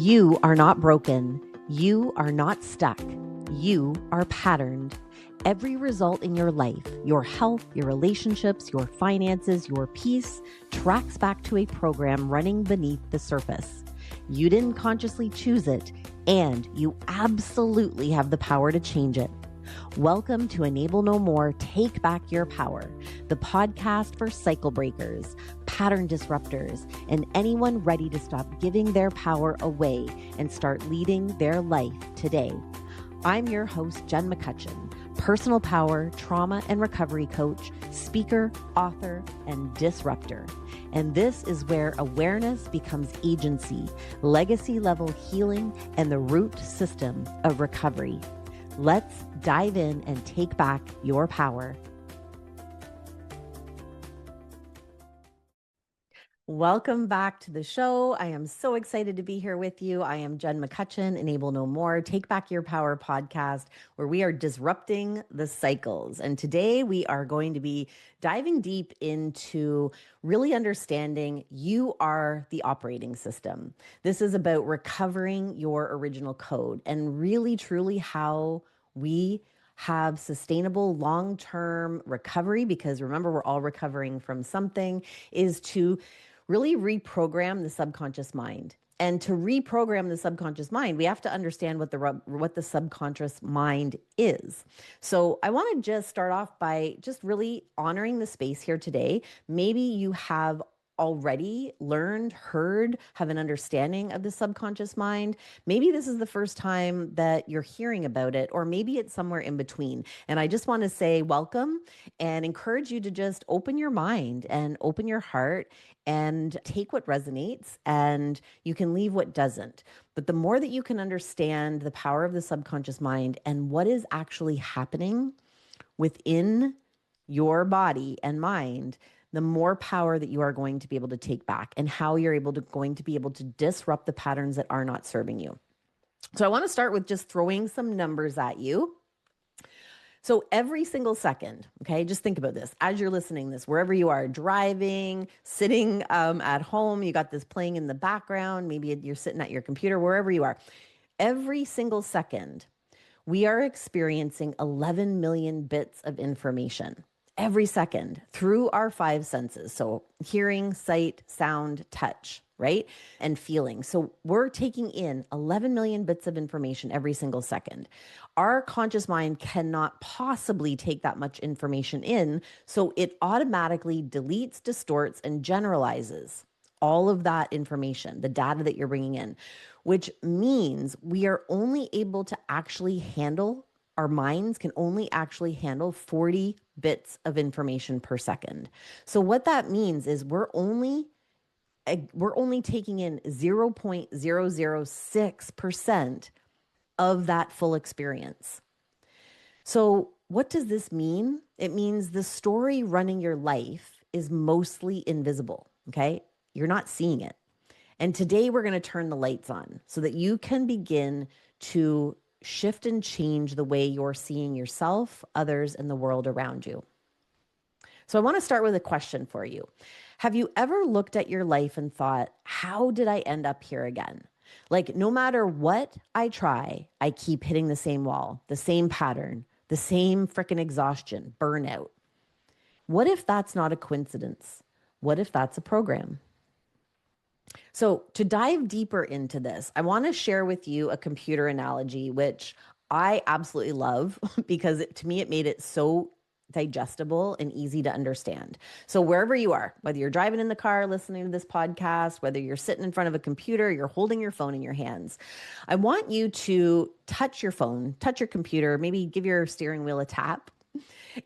You are not broken. You are not stuck. You are patterned. Every result in your life, your health, your relationships, your finances, your peace, tracks back to a program running beneath the surface. You didn't consciously choose it, and you absolutely have the power to change it. Welcome to Enable No More, Take Back Your Power, the podcast for cycle breakers, pattern disruptors, and anyone ready to stop giving their power away and start leading their life today. I'm your host, Jen McCutcheon, personal power, trauma, and recovery coach, speaker, author, and disruptor. And this is where awareness becomes agency, legacy-level healing, and the root system of recovery. Let's dive in and take back your power. Welcome back to the show. I am so excited to be here with you. I am Jen McCutcheon, Enable No More, Take Back Your Power podcast, where we are disrupting the cycles. And today we are going to be diving deep into really understanding you are the operating system. This is about recovering your original code and really, truly how we have sustainable long-term recovery, because remember, we're all recovering from something, is to really reprogram the subconscious mind. And to reprogram the subconscious mind, we have to understand what the subconscious mind is. So I want to just start off by just really honoring the space here today. Maybe you have already learned, heard, have an understanding of the subconscious mind. Maybe this is the first time that you're hearing about it, or maybe it's somewhere in between. And I just want to say welcome and encourage you to just open your mind and open your heart and take what resonates, and you can leave what doesn't. But the more that you can understand the power of the subconscious mind and what is actually happening within your body and mind, the more power that you are going to be able to take back, and how you're going to be able to disrupt the patterns that are not serving you. So I want to start with just throwing some numbers at you. So every single second, okay, just think about this as you're listening to this, wherever you are, driving, sitting at home, you got this playing in the background, maybe you're sitting at your computer, wherever you are. Every single second, we are experiencing 11 million bits of information every second through our five senses. So hearing, sight, sound, touch, right? And feeling. So we're taking in 11 million bits of information every single second. Our conscious mind cannot possibly take that much information in. So it automatically deletes, distorts, and generalizes all of that information, the data that you're bringing in, which means we are only able to actually handle, our minds can only actually handle 40 bits of information per second. So what that means is we're only taking in 0.006% of that full experience. So what does this mean? It means the story running your life is mostly invisible, okay? You're not seeing it. And today we're going to turn the lights on so that you can begin to shift and change the way you're seeing yourself, others, and the world around you. So I want to start with a question for you. Have you ever looked at your life and thought, how did I end up here again? Like, no matter what I try, I keep hitting the same wall, the same pattern, the same freaking exhaustion, burnout. What if that's not a coincidence? What if that's a program? So to dive deeper into this, I want to share with you a computer analogy, which I absolutely love because to me, it made it so digestible and easy to understand. So wherever you are, whether you're driving in the car, listening to this podcast, whether you're sitting in front of a computer, you're holding your phone in your hands, I want you to touch your phone, touch your computer, maybe give your steering wheel a tap,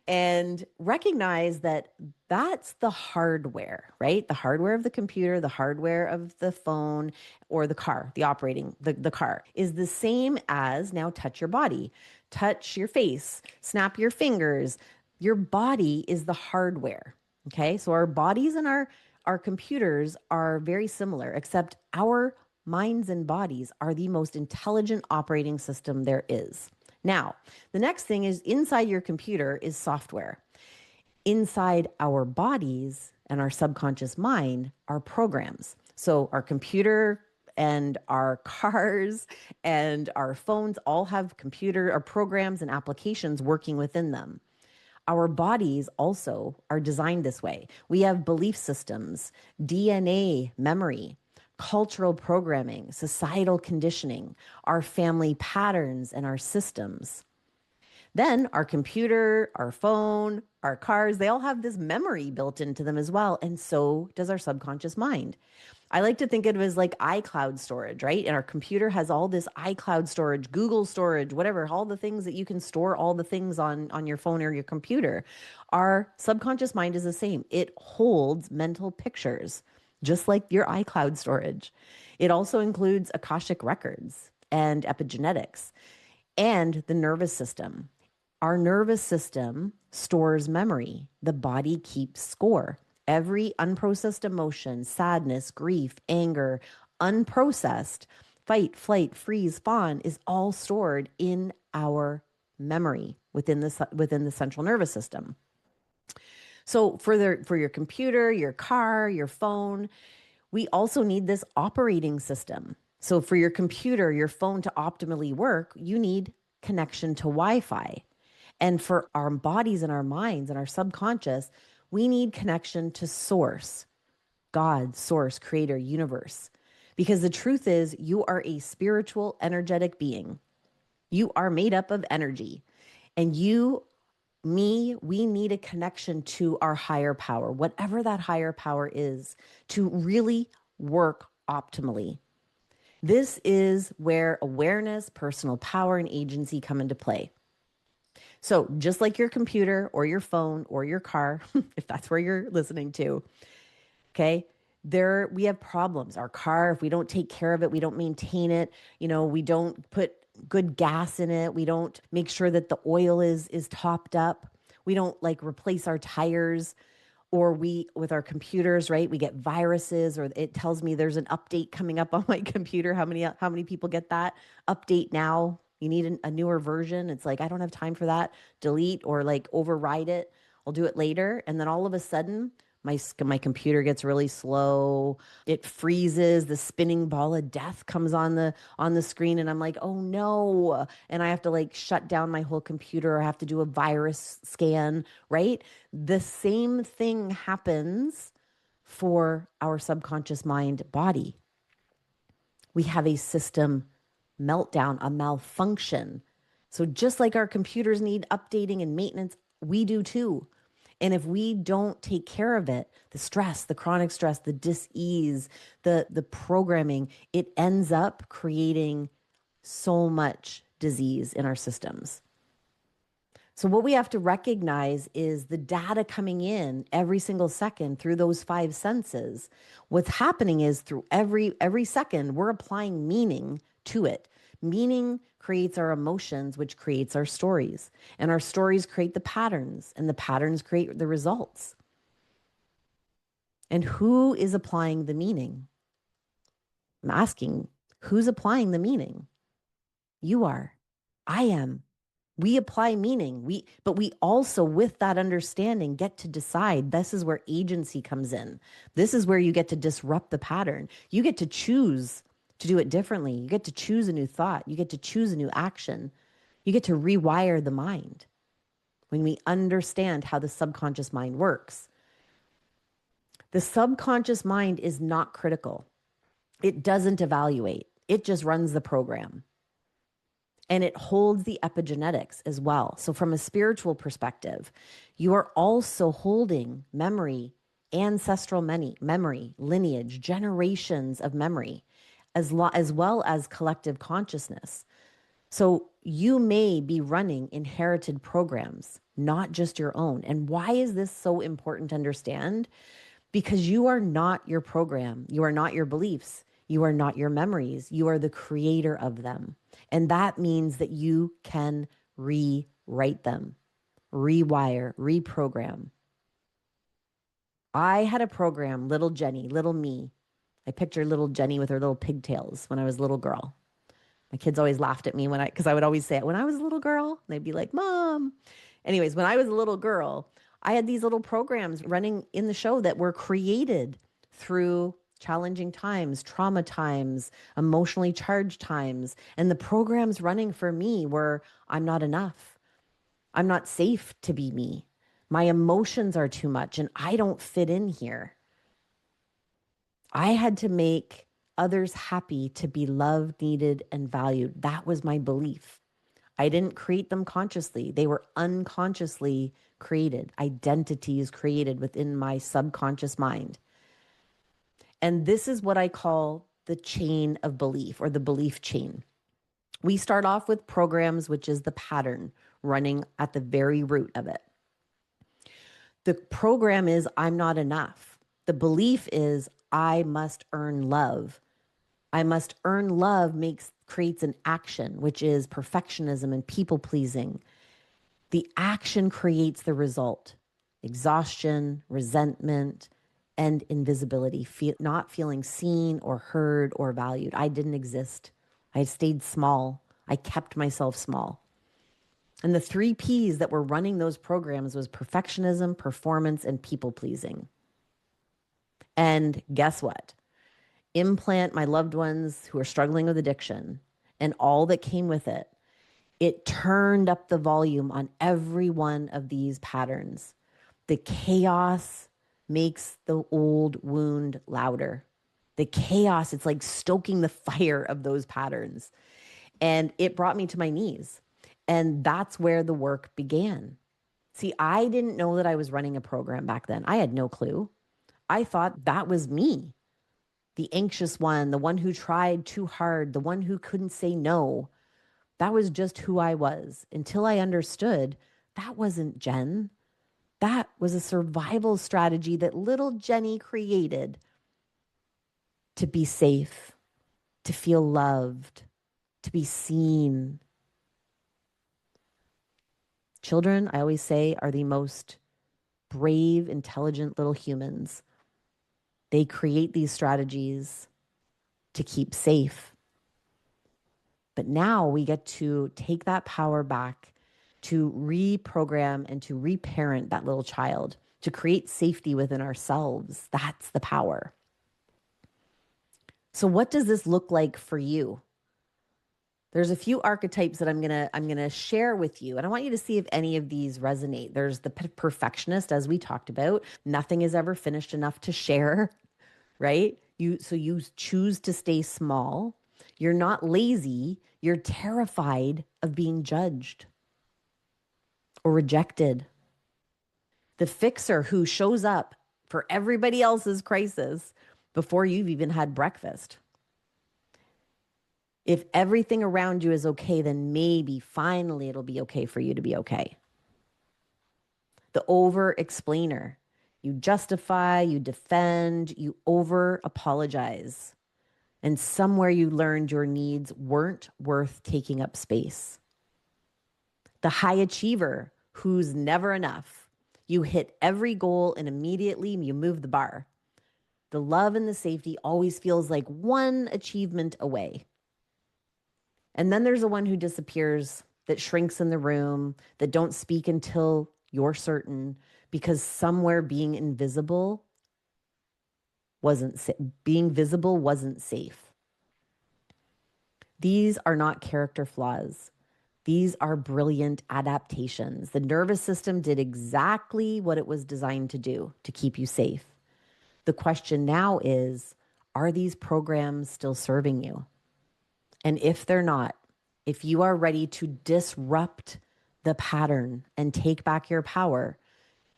and recognize that that's the hardware, right? The hardware of the computer, the hardware of the phone, or the car, the car is the same as, now touch your body, touch your face, snap your fingers. Your body is the hardware, okay? So our bodies and our computers are very similar, except our minds and bodies are the most intelligent operating system there is. Now, the next thing is inside your computer is software. Inside our bodies and our subconscious mind are programs. So our computer and our cars and our phones all have computer or programs and applications working within them. Our bodies also are designed this way. We have belief systems, DNA memory, cultural programming, societal conditioning, our family patterns, and our systems. Then our computer, our phone, our cars, they all have this memory built into them as well. And so does our subconscious mind. I like to think of it as like iCloud storage, right? And our computer has all this iCloud storage, Google storage, whatever, all the things that you can store all the things on your phone or your computer. Our subconscious mind is the same. It holds mental pictures, just like your iCloud storage. It also includes Akashic records and epigenetics and the nervous system. Our nervous system stores memory. The body keeps score. Every unprocessed emotion, sadness, grief, anger, unprocessed, fight, flight, freeze, fawn is all stored in our memory within the central nervous system. So for your computer, your car, your phone, we also need this operating system. So for your computer, your phone to optimally work, you need connection to Wi-Fi. And for our bodies and our minds and our subconscious, we need connection to source, God, source, creator, universe. Because the truth is, you are a spiritual, energetic being. You are made up of energy. And we need a connection to our higher power, whatever that higher power is, to really work optimally. This is where awareness, personal power, and agency come into play. So just like your computer or your phone or your car, if that's where you're listening to, okay, we have problems. Our car, if we don't take care of it, we don't maintain it, we don't put good gas in it, we don't make sure that the oil is topped up, we don't like replace our tires, or with our computers, right? We get viruses, or it tells me there's an update coming up on my computer. How many people get that update now? You need a newer version. It's like, I don't have time for that. Delete or like override it. I'll do it later. And then all of a sudden, my computer gets really slow. It freezes. The spinning ball of death comes on the screen, and I'm like, oh no! And I have to like shut down my whole computer. I have to do a virus scan. Right? The same thing happens for our subconscious mind body. We have a system meltdown, a malfunction. So just like our computers need updating and maintenance, we do too. And if we don't take care of it, the stress, the chronic stress, the dis-ease, the programming, it ends up creating so much disease in our systems. So what we have to recognize is the data coming in every single second through those five senses. What's happening is through every second, we're applying meaning to it. Meaning creates our emotions, which creates our stories. And our stories create the patterns, and the patterns create the results. And who is applying the meaning? I'm asking, who's applying the meaning? You are. I am. We apply meaning. But we also, with that understanding, get to decide. This is where agency comes in. This is where you get to disrupt the pattern. You get to choose to do it differently. You get to choose a new thought. You get to choose a new action. You get to rewire the mind when we understand how the subconscious mind works. The subconscious mind is not critical. It doesn't evaluate. It just runs the program. And it holds the epigenetics as well. So from a spiritual perspective, you are also holding memory, ancestral memory, lineage, generations of memory, as well as collective consciousness. So you may be running inherited programs, not just your own. And why is this so important to understand? Because you are not your program. You are not your beliefs. You are not your memories. You are the creator of them. And that means that you can rewrite them, rewire, reprogram. I had a program, little Jenny, little me. I picture little Jenny with her little pigtails when I was a little girl. My kids always laughed at me because I would always say it when I was a little girl. They'd be like, Mom. Anyways, when I was a little girl, I had these little programs running in the show that were created through challenging times, trauma times, emotionally charged times. And the programs running for me were I'm not enough. I'm not safe to be me. My emotions are too much and I don't fit in here. I had to make others happy to be loved, needed, and valued. That was my belief. I didn't create them consciously. They were unconsciously created, identities created within my subconscious mind. And this is what I call the chain of belief or the belief chain. We start off with programs, which is the pattern running at the very root of it. The program is I'm not enough. The belief is I must earn love. I must earn love creates an action, which is perfectionism and people pleasing. The action creates the result: exhaustion, resentment, and invisibility, not feeling seen or heard or valued. I didn't exist. I stayed small. I kept myself small. And the 3 Ps that were running those programs was perfectionism, performance, and people pleasing. And guess what? Implant my loved ones who are struggling with addiction and all that came with it. It turned up the volume on every one of these patterns. The chaos makes the old wound louder. The chaos, it's like stoking the fire of those patterns. And it brought me to my knees. And that's where the work began. See, I didn't know that I was running a program back then. I had no clue. I thought that was me, the anxious one, the one who tried too hard, the one who couldn't say no. That was just who I was until I understood that wasn't Jen. That was a survival strategy that little Jenny created to be safe, to feel loved, to be seen. Children, I always say, are the most brave, intelligent little humans. They create these strategies to keep safe. But now we get to take that power back to reprogram and to reparent that little child, to create safety within ourselves. That's the power. So what does this look like for you? There's a few archetypes that I'm gonna share with you, and I want you to see if any of these resonate. There's the perfectionist, as we talked about. Nothing is ever finished enough to share, right? You choose to stay small. You're not lazy. You're terrified of being judged or rejected. The fixer who shows up for everybody else's crisis before you've even had breakfast. If everything around you is okay, then maybe finally it'll be okay for you to be okay. The over-explainer. You justify, you defend, you over-apologize. And somewhere you learned your needs weren't worth taking up space. The high achiever who's never enough. You hit every goal and immediately you move the bar. The love and the safety always feels like one achievement away. And then there's the one who disappears, that shrinks in the room, that don't speak until you're certain, because somewhere being invisible wasn't safe. These are not character flaws. These are brilliant adaptations. The nervous system did exactly what it was designed to do, to keep you safe. The question now is, are these programs still serving you? And if they're not, if you are ready to disrupt the pattern and take back your power,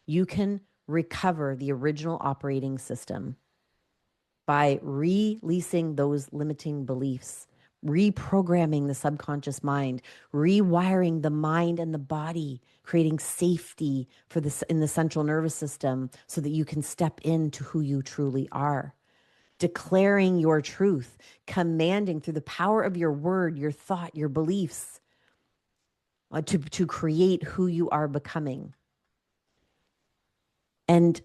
you can recover the original operating system by releasing those limiting beliefs, reprogramming the subconscious mind, rewiring the mind and the body, creating safety for this in the central nervous system so that you can step into who you truly are. Declaring your truth, commanding through the power of your word, your thought, your beliefs, to create who you are becoming. And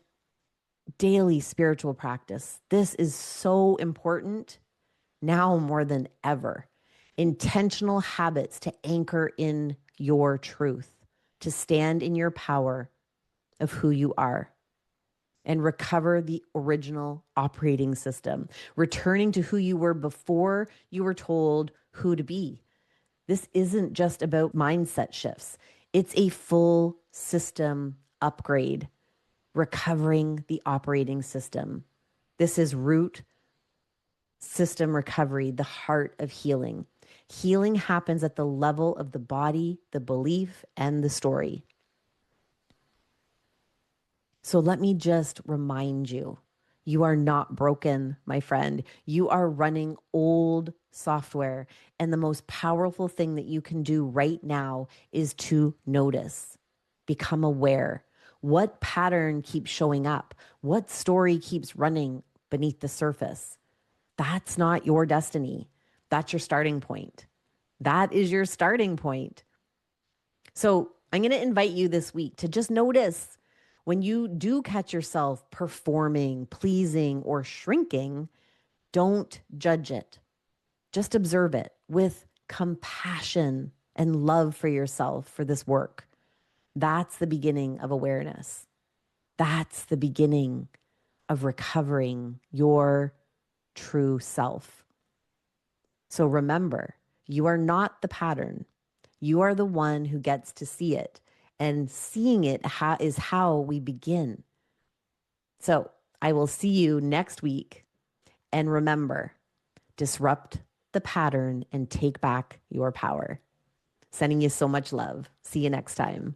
daily spiritual practice. This is so important now more than ever. Intentional habits to anchor in your truth, to stand in your power of who you are. and recover the original operating system, returning to who you were before you were told who to be. This isn't just about mindset shifts. It's a full system upgrade, recovering the operating system. This is root system recovery, the heart of healing. Healing happens at the level of the body, the belief, and the story. So let me just remind you, you are not broken, my friend. You are running old software. And the most powerful thing that you can do right now is to notice, become aware. What pattern keeps showing up? What story keeps running beneath the surface? That's not your destiny. That's your starting point. That is your starting point. So I'm going to invite you this week to just notice when you do catch yourself performing, pleasing, or shrinking. Don't judge it. Just observe it with compassion and love for yourself for this work. That's the beginning of awareness. That's the beginning of recovering your true self. So remember, you are not the pattern. You are the one who gets to see it. And seeing it is how we begin. So I will see you next week. And remember, disrupt the pattern and take back your power. Sending you so much love. See you next time.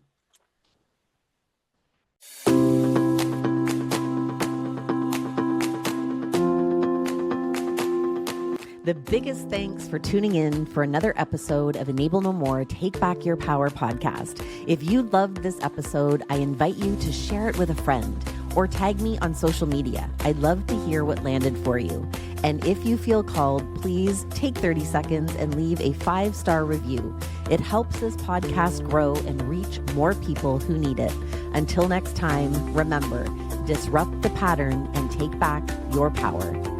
The biggest thanks for tuning in for another episode of Enable No More, Take Back Your Power podcast. If you loved this episode, I invite you to share it with a friend or tag me on social media. I'd love to hear what landed for you. And if you feel called, please take 30 seconds and leave a 5-star review. It helps this podcast grow and reach more people who need it. Until next time, remember, disrupt the pattern and take back your power.